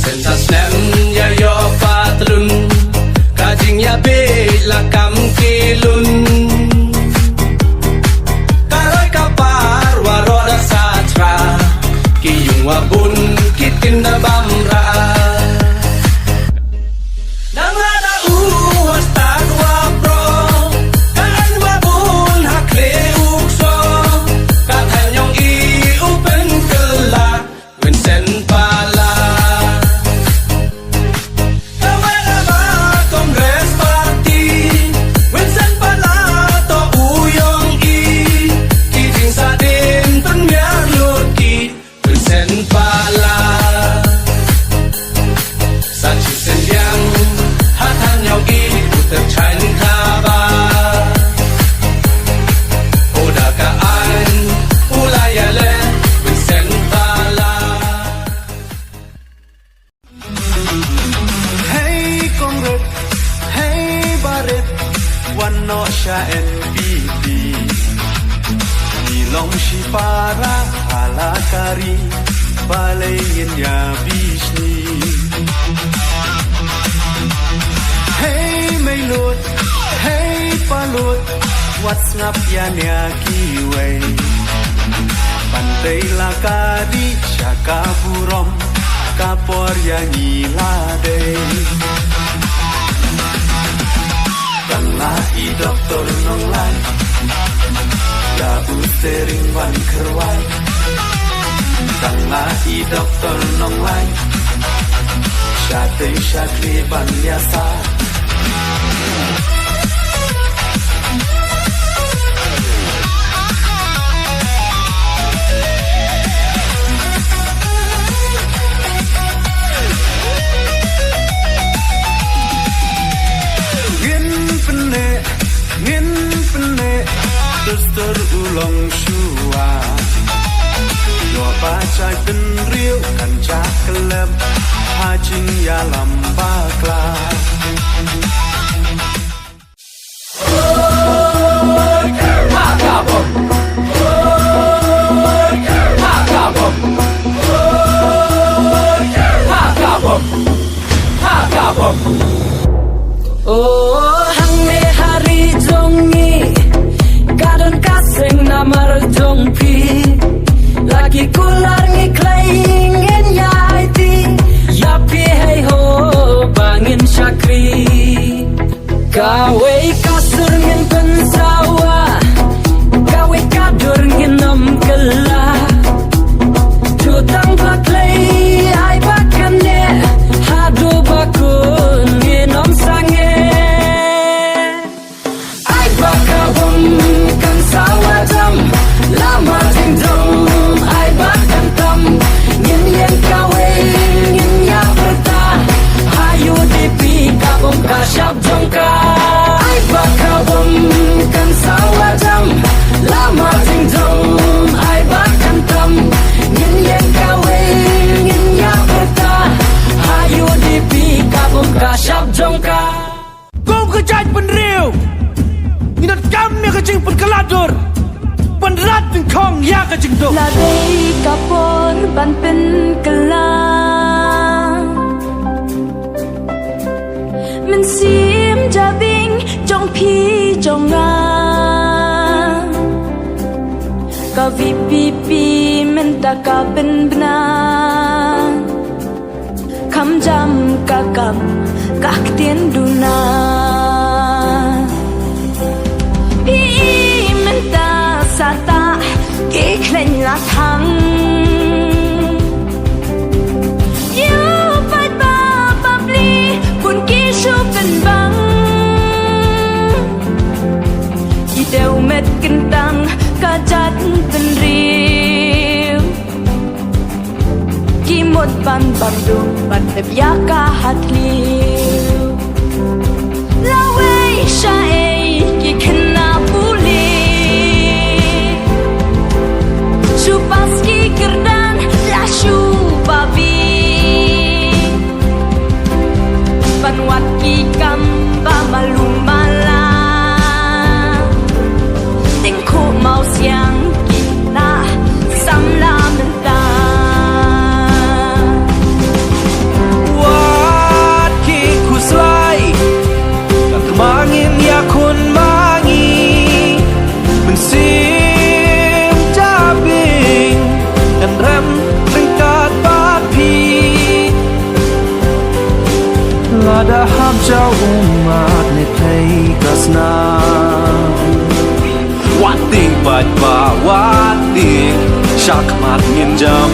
Sensas nem ya yo patrun kajing ya be la kam kilun karoy kapar waroda satra kiyung wabun kitin na bamra namada uwastag wapro kaan wabun hakle ukso katanyong iupen kela winsen pala NPP Nilong si para halakari Balengin ya bisni Hey Mailut, hey Palut What's up ya kiway Pantai lakadi Syaka burom Kapor ya ngiladei Tengah i doktor nonglai Ya utering wan kerwai Tengah i doktor nonglai Syate syakri ban biasa terulang syua Dua bacai penriu kancah kelem Hajing ya lambakla Oh, hang me hari jongi Kadon kaseng namar jongpi Lagi kular ngiklaying nyaiti Yapi hey ho bangin syakri Kawe kasur ngin pensawa Kawe kadur ngin nom gelah Tutang baklay ay bakane Hadu bakun ngin om sange Ay bakabum kan sawajam Lama tingdom ay bakantam Ngin yen kawe ngin ya berta Hayu dipi kabum kasyap jongka Ay bakabum kan sawajam Lama tingdom ay bakantam Ngin yen kawe ngin ya berta Hayu dipi kabum kasyap jongka Kau kejat penriu Minat kami kecing penkeladur Penrat kong ya kecing tu Ladai kapor ban pen kelang Mensim jabing jong pi jong ngang Kau pipi minta ka ben benang Kam jam kakam kak tien duna Sata kiklen la thang You fight ba babli kun ki shu kan bang Ideu met kentang kajat penriu Kimot ban bandu ban tebyaka hatliu Lawe syae ki kena puli Paski kerdan lashu babi Panwat ki kamba malumala Tingku mau siang kita samla mentah Lada hab jau umat ne play kasna Wati bạch và wati Shak mat nghìn jam